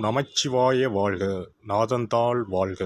நமச்சிவாய வாழ்க. நாதன்தாள் வாழ்க.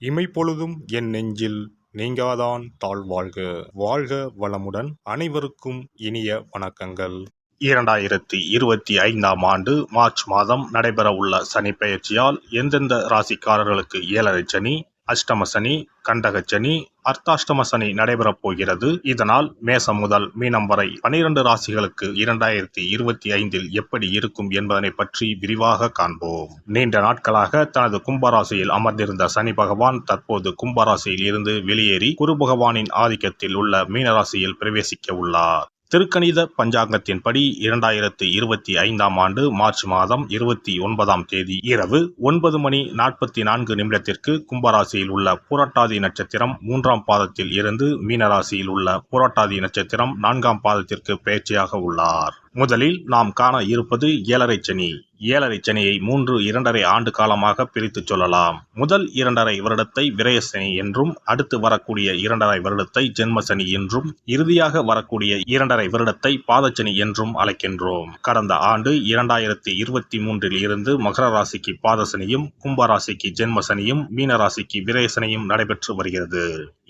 இமைப்பொழுதும் என் நெஞ்சில் நீங்காதான் தாழ் வாழ்க. வாழ்க வளமுடன். அனைவருக்கும் இனிய வணக்கங்கள். 2025ஆம் ஆண்டு மார்ச் மாதம் நடைபெற உள்ள சனி பெயர்ச்சியால் எந்தெந்த ராசிக்காரர்களுக்கு 7.5 சனி, அஷ்டம சனி, கண்டக சனி, அர்த்தாஷ்டம சனி நடைபெறப் போகிறது. இதனால் மேசம் முதல் மீனம் வரை 12 ராசிகளுக்கு 2025இல் எப்படி இருக்கும் என்பதனை பற்றி விரிவாக காண்போம். நீண்ட நாட்களாக தனது கும்பராசியில் அமர்ந்திருந்த சனி பகவான் தற்போது கும்பராசியில் இருந்து வெளியேறி குரு பகவானின் ஆதிக்கத்தில் உள்ள மீனராசியில் பிரவேசிக்க உள்ளார். திருக்கணித பஞ்சாங்கத்தின்படி 2025ஆம் ஆண்டு மார்ச் மாதம் 29ஆம் தேதி இரவு 9:44 கும்பராசியில் உள்ள புரட்டாதி நட்சத்திரம் 3ஆம் பாதத்தில் இருந்து மீனராசியில் உள்ள புரட்டாதி நட்சத்திரம் 4ஆம் பாதத்திற்கு பெயர்ச்சியாக உள்ளார். முதலில் நாம் காண இருப்பது 7.5 சனி. 7.5 சனியை 2.5 ஆண்டு காலமாக பிரித்து சொல்லலாம். முதல் 2.5 வருடத்தை விரயசனி என்றும், அடுத்து வரக்கூடிய 2.5 வருடத்தை ஜென்மசனி என்றும், இறுதியாக வரக்கூடிய 2.5 வருடத்தை பாதச்சனி என்றும் அழைக்கின்றோம். கடந்த ஆண்டு 2023இல் இருந்து மகர ராசிக்கு பாதசனியும், கும்பராசிக்கு ஜென்மசனியும், மீனராசிக்கு விரயசனியும் நடைபெற்று வருகிறது.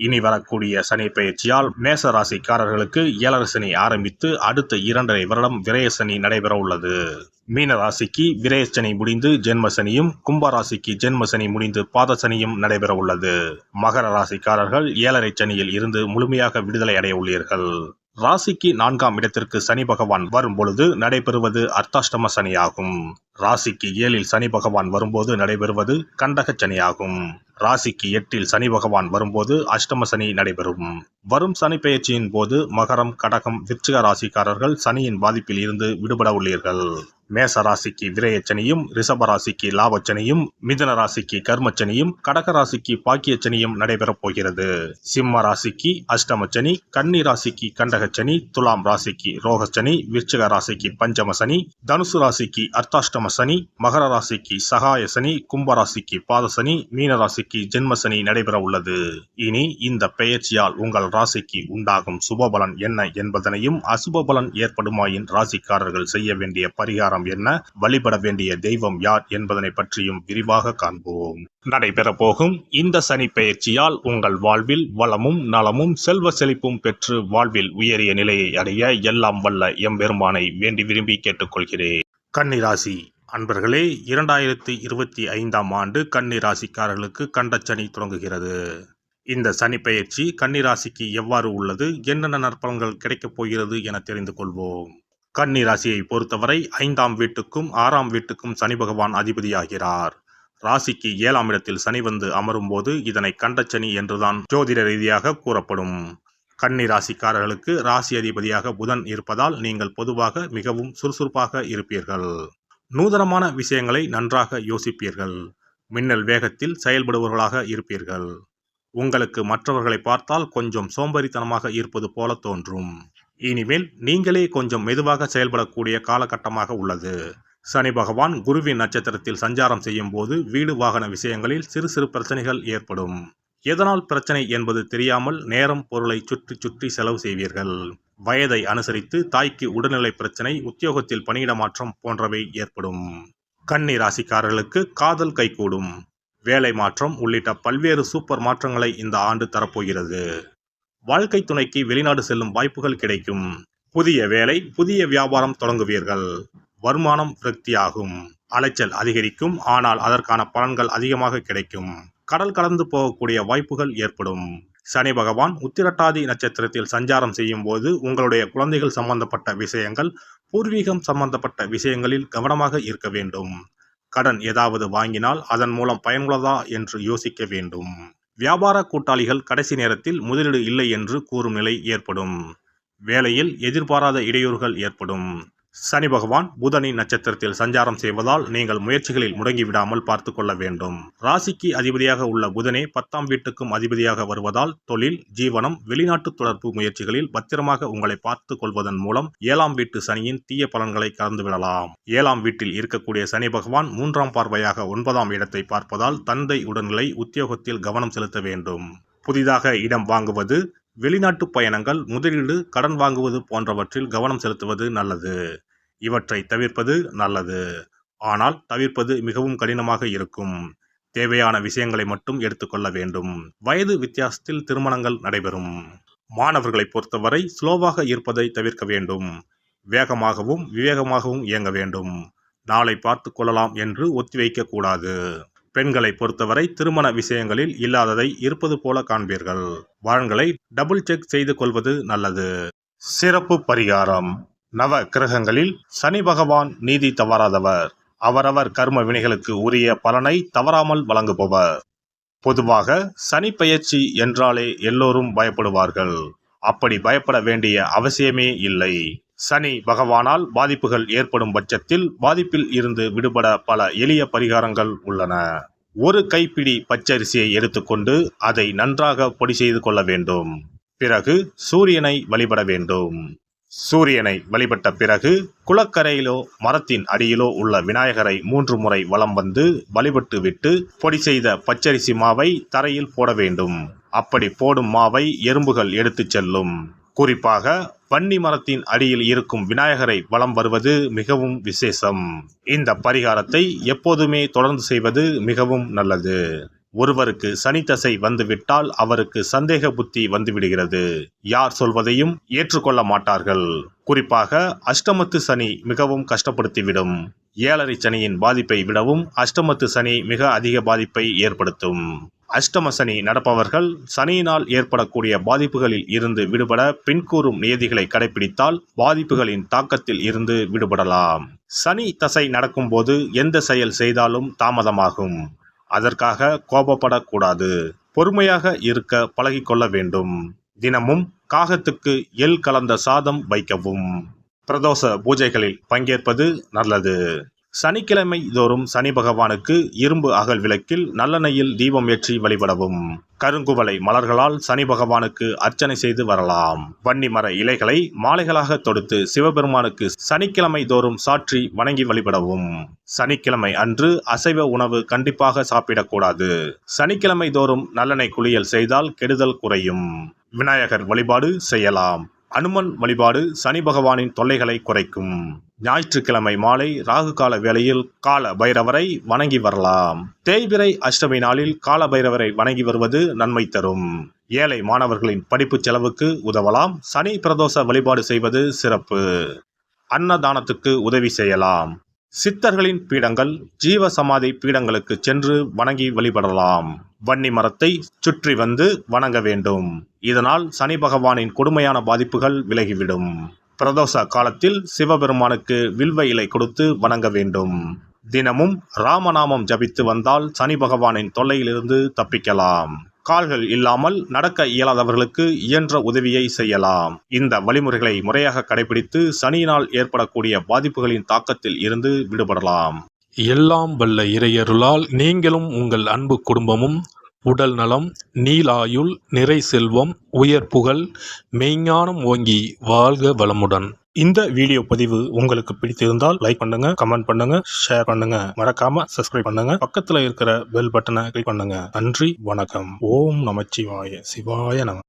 இனி வரக்கூடிய சனி பெயர்ச்சியால் மேச ராசிக்காரர்களுக்கு 7.5 சனி ஆரம்பித்து அடுத்த 2.5 வருடம் விரயசனி நடைபெற உள்ளது. மீன ராசிக்கு விரயசனி முடிந்து ஜென்மசனியும், கும்பராசிக்கு ஜென்மசனி முடிந்து பாதசனியும் நடைபெற உள்ளது. மகர ராசிக்காரர்கள் 7.5 சனியில் இருந்து முழுமையாக விடுதலை அடைய உள்ளீர்கள். ராசிக்கு 4ஆம் இடத்திற்கு சனி பகவான் வரும் பொழுது நடைபெறுவது அர்த்தாஷ்டம சனியாகும். ராசிக்கு 7இல் சனி பகவான் வரும்போது நடைபெறுவது கண்டக சனியாகும். ராசிக்கு 8இல் சனி பகவான் வரும்போது அஷ்டம சனி நடைபெறும். வரும் சனி பெயர்ச்சியின் போது மகரம், கடகம், விருச்சிக ராசிக்காரர்கள் சனியின் பாதிப்பில் இருந்து விடுபட உள்ளீர்கள். மேச ராசிக்கு விரயச்சனியும், ரிஷப ராசிக்கு லாபச்சனியும், மிதுன ராசிக்கு கர்மச்சனியும், கடக ராசிக்கு பாக்கியச்சனியும் நடைபெறப் போகிறது. சிம்ம ராசிக்கு அஷ்டமச்சனி, கன்னி ராசிக்கு கண்டகச்சனி, துலாம் ராசிக்கு ரோகச்சனி, விருச்சிக ராசிக்கு பஞ்சம சனி, தனுசு ராசிக்கு அர்த்தாஷ்டம சனி, மகர ராசிக்கு சகாய சனி, கும்பராசிக்கு பாதசனி, மீன ராசிக்கு ஜென்மசனி நடைபெற உள்ளது. இனி இந்த பெயர்ச்சியால் உங்கள் ராசிக்கு உண்டாகும் சுபபலன் என்ன என்பதனையும், அசுப பலன் ஏற்படுமாயின் ராசிக்காரர்கள் செய்ய வேண்டிய பரிகாரம் என்ன, வழிபட வேண்டிய தெய்வம் யார் என்பதனை பற்றியும் விரிவாக காண்போம். நடைபெற போகும் இந்த சனி பெயர்ச்சியால் உங்கள் வாழ்வில் வளமும் நலமும் செல்வ செழிப்பும் பெற்று வாழ்வில் உயரிய நிலையை அடைய எல்லாம் வல்ல எம்பெருமானை வேண்டி விரும்பி கேட்டுக்கொள்கிறேன். கன்னிராசி அன்பர்களே, 2025ஆம் ஆண்டு கன்னி ராசிக்காரர்களுக்கு கண்டச்சனி தொடங்குகிறது. இந்த சனி பெயர்ச்சி கன்னிராசிக்கு எவ்வாறு உள்ளது, என்னென்ன நற்பலன்கள் கிடைக்கப் போகிறது என தெரிந்து கொள்வோம். கன்னி ராசியை பொறுத்தவரை 5ஆம் வீட்டுக்கும் 6ஆம் வீட்டுக்கும் சனி பகவான் அதிபதியாகிறார். ராசிக்கு 7ஆம் இடத்தில் சனி வந்து அமரும் போது இதனை கண்டச்சனி என்றுதான் ஜோதிட ரீதியாக கூறப்படும். கன்னி ராசிக்காரர்களுக்கு ராசி அதிபதியாக புதன் இருப்பதால் நீங்கள் பொதுவாக மிகவும் சுறுசுறுப்பாக இருப்பீர்கள். நூதனமான விஷயங்களை நன்றாக யோசிப்பீர்கள். மின்னல் வேகத்தில் செயல்படுபவர்களாக இருப்பீர்கள். உங்களுக்கு மற்றவர்களை பார்த்தால் கொஞ்சம் சோம்பேறித்தனமாக இருப்பது போல தோன்றும். இனிமேல் நீங்களே கொஞ்சம் மெதுவாக செயல்படக்கூடிய காலகட்டமாக உள்ளது. சனி பகவான் குருவின் நட்சத்திரத்தில் சஞ்சாரம் செய்யும் போது வீடு வாகன விஷயங்களில் சிறு சிறு பிரச்சனைகள் ஏற்படும். எதனால் பிரச்சனை என்பது தெரியாமல் நேரம் பொருளை சுற்றி சுற்றி செலவு செய்வீர்கள். வயதை அனுசரித்து தாய்க்கு உடல்நிலை பிரச்சனை, உத்தியோகத்தில் பணியிட மாற்றம் போன்றவை ஏற்படும். கன்னி ராசிக்காரர்களுக்கு காதல் கைகூடும். வேலை மாற்றம் உள்ளிட்ட பல்வேறு சூப்பர் மாற்றங்களை இந்த ஆண்டு தரப்போகிறது. வாழ்க்கை துணைக்கு வெளிநாடு செல்லும் வாய்ப்புகள் கிடைக்கும். புதிய வேலை, புதிய வியாபாரம் தொடங்குவீர்கள். வருமானம் விருத்தியாகும். அலைச்சல் அதிகரிக்கும், ஆனால் அதற்கான பலன்கள் அதிகமாக கிடைக்கும். கடல் கடந்து போகக்கூடிய வாய்ப்புகள் ஏற்படும். சனி பகவான் உத்திரட்டாதி நட்சத்திரத்தில் சஞ்சாரம் செய்யும் போது உங்களுடைய குழந்தைகள் சம்பந்தப்பட்ட விஷயங்கள், பூர்வீகம் சம்பந்தப்பட்ட விஷயங்களில் கவனமாக இருக்க வேண்டும். கடன் ஏதாவது வாங்கினால் அதன் மூலம் பயனுள்ளதா என்று யோசிக்க வேண்டும். வியாபார கூட்டாளிகள் கடைசி நேரத்தில் முதலீடு இல்லை என்று கூறும் நிலை ஏற்படும். வேலையில் எதிர்பாராத இடையூறுகள் ஏற்படும். சனி பகவான் புதனின் நட்சத்திரத்தில் சஞ்சாரம் செய்வதால் நீங்கள் முயற்சிகளில் முடங்கிவிடாமல் பார்த்து கொள்ள வேண்டும். ராசிக்கு அதிபதியாக உள்ள புதனே 10ஆம் வீட்டுக்கும் அதிபதியாக வருவதால் தொழில், ஜீவனம், வெளிநாட்டு தொடர்பு முயற்சிகளில் பத்திரமாக உங்களை பார்த்து கொள்வதன் மூலம் 7ஆம் வீட்டு சனியின் தீய பலன்களை கலந்துவிடலாம். 7ஆம் வீட்டில் இருக்கக்கூடிய சனி பகவான் 3ஆம் பார்வையாக 9ஆம் இடத்தை பார்ப்பதால் தந்தை உடல்நிலை, உத்தியோகத்தில் கவனம் செலுத்த வேண்டும். புதிதாக இடம் வாங்குவது, வெளிநாட்டு பயணங்கள், முதலீடு, கடன் வாங்குவது போன்றவற்றில் கவனம் செலுத்துவது நல்லது. இவற்றை தவிர்ப்பது நல்லது. ஆனால் தவிர்ப்பது மிகவும் கடினமாக இருக்கும். தேவையான விஷயங்களை மட்டும் எடுத்துக்கொள்ள வேண்டும். வயது வித்தியாசத்தில் திருமணங்கள் நடைபெறும். மாணவர்களை பொறுத்தவரை ஸ்லோவாக இருப்பதை தவிர்க்க வேண்டும். வேகமாகவும் விவேகமாகவும் இயங்க வேண்டும். நாளை பார்த்து கொள்ளலாம் என்று ஒத்திவைக்க கூடாது. பெண்களை பொறுத்தவரை திருமண விஷயங்களில் இல்லாததை இருப்பது போல காண்பீர்கள். வரன்களை டபுள் செக் செய்து கொள்வது நல்லது. சிறப்பு பரிகாரம். நவ கிரகங்களில் சனி பகவான் நீதி தவறாதவர். அவரவர் கர்ம வினைகளுக்கு உரிய பலனை தவறாமல் வழங்குபவர். பொதுவாக சனி பெயர்ச்சி என்றாலே எல்லோரும் பயப்படுவார்கள். அப்படி பயப்பட வேண்டிய அவசியமே இல்லை. சனி பகவானால் பாதிப்புகள் ஏற்படும் பட்சத்தில் பாதிப்பில் இருந்து விடுபட பல எளிய பரிகாரங்கள் உள்ளன. ஒரு கைப்பிடி பச்சரிசியை எடுத்துக்கொண்டு அதை நன்றாக பொடி செய்து கொள்ள வேண்டும். பிறகு சூரியனை வழிபட வேண்டும். சூரியனை வழிபட்ட பிறகு குளக்கரையிலோ மரத்தின் அடியிலோ உள்ள விநாயகரை 3 முறை வலம் வந்து வழிபட்டு விட்டு பொடி செய்த பச்சரிசி மாவை தரையில் போட வேண்டும். அப்படி போடும் மாவை எறும்புகள் எடுத்துச் செல்லும். குறிப்பாக வன்னி மரத்தின் அடியில் இருக்கும் விநாயகரை வலம் வருவது மிகவும் விசேஷம். இந்த பரிகாரத்தை எப்போதுமே தொடர்ந்து செய்வது மிகவும் நல்லது. ஒருவருக்கு சனி தசை வந்துவிட்டால் அவருக்கு சந்தேக புத்தி வந்துவிடுகிறது. யார் சொல்வதையும் ஏற்றுக்கொள்ள மாட்டார்கள். குறிப்பாக அஷ்டமத்து சனி மிகவும் கஷ்டப்படுத்திவிடும். 7.5 சனியின் பாதிப்பை விடவும் அஷ்டமத்து சனி மிக அதிக பாதிப்பை ஏற்படுத்தும். அஷ்டம சனி நடப்பவர்கள் சனியினால் ஏற்படக்கூடிய பாதிப்புகளில் இருந்து விடுபட பின்கூறும் நியதிகளை கடைபிடித்தால் பாதிப்புகளின் தாக்கத்தில் இருந்து விடுபடலாம். சனி தசை நடக்கும்போது எந்த செயல் செய்தாலும் தாமதமாகும். அதற்காக கோபப்படக்கூடாது. பொறுமையாக இருக்க பழகிக்கொள்ள வேண்டும். தினமும் காகத்துக்கு எள் கலந்த சாதம் வைக்கவும். பிரதோஷ பூஜைகளில் பங்கேற்பது நல்லது. சனிக்கிழமை தோறும் சனி பகவானுக்கு இரும்பு அகல் விளக்கில் நல்லெண்ணெயில் தீபம் ஏற்றி வழிபடவும். கருங்குவளை மலர்களால் சனி பகவானுக்கு அர்ச்சனை செய்து வரலாம். வன்னி மர இலைகளை மாலைகளாக தொடுத்து சிவபெருமானுக்கு சனிக்கிழமை தோறும் சாற்றி வணங்கி வழிபடவும். சனிக்கிழமை அன்று அசைவ உணவு கண்டிப்பாக சாப்பிடக்கூடாது. சனிக்கிழமை தோறும் நல்லெண்ணெய் குளியல் செய்தால் கெடுதல் குறையும். விநாயகர் வழிபாடு செய்யலாம். அனுமன் வழிபாடு சனி பகவானின் தொல்லைகளை குறைக்கும். ஞாயிற்றுக்கிழமை மாலை ராகு கால வேளையில் கால பைரவரை வணங்கி வரலாம். தேய்பிறை அஷ்டமி நாளில் கால பைரவரை வணங்கி வருவது நன்மை தரும். ஏழை மாணவர்களின் படிப்பு செலவுக்கு உதவலாம். சனி பிரதோஷ வழிபாடு செய்வது சிறப்பு. அன்னதானத்துக்கு உதவி செய்யலாம். சித்தர்களின் பீடங்கள் ஜீவ சமாதி பீடங்களுக்கு சென்று வணங்கி வழிபடலாம். வன்னி மரத்தை சுற்றி வந்து வணங்க வேண்டும். இதனால் சனி பகவானின் கொடுமையான பாதிப்புகள் விலகிவிடும். பிரதோஷ காலத்தில் சிவபெருமானுக்கு வில்வ இலை கொடுத்து வணங்க வேண்டும். தினமும் ராமநாமம் ஜபித்து வந்தால் சனி பகவானின் தொல்லையிலிருந்து தப்பிக்கலாம். கால்கள் இல்லாமல் நடக்க இயலாதவர்களுக்கு இயன்ற உதவியை செய்யலாம். இந்த வழிமுறைகளை முறையாக கடைபிடித்து சனியினால் ஏற்படக்கூடிய பாதிப்புகளின் தாக்கத்தில் இருந்து விடுபடலாம். எல்லாம் வல்ல இறையருளால் நீங்களும் உங்கள் அன்பு குடும்பமும் உடல் நலம், நீலாயுள், நிறை செல்வம், உயர் புகழ், மெய்ஞானம் ஓங்கி வாழ்க வளமுடன். இந்த வீடியோ பதிவு உங்களுக்கு பிடித்திருந்தால் லைக் பண்ணுங்க, கமெண்ட் பண்ணுங்க, ஷேர் பண்ணுங்க. மறக்காம சப்ஸ்கிரைப் பண்ணுங்க. பக்கத்துல இருக்கிற பெல் பட்டனை கிளிக் பண்ணுங்க. நன்றி, வணக்கம். ஓம் நமச்சிவாய. சிவாய நம.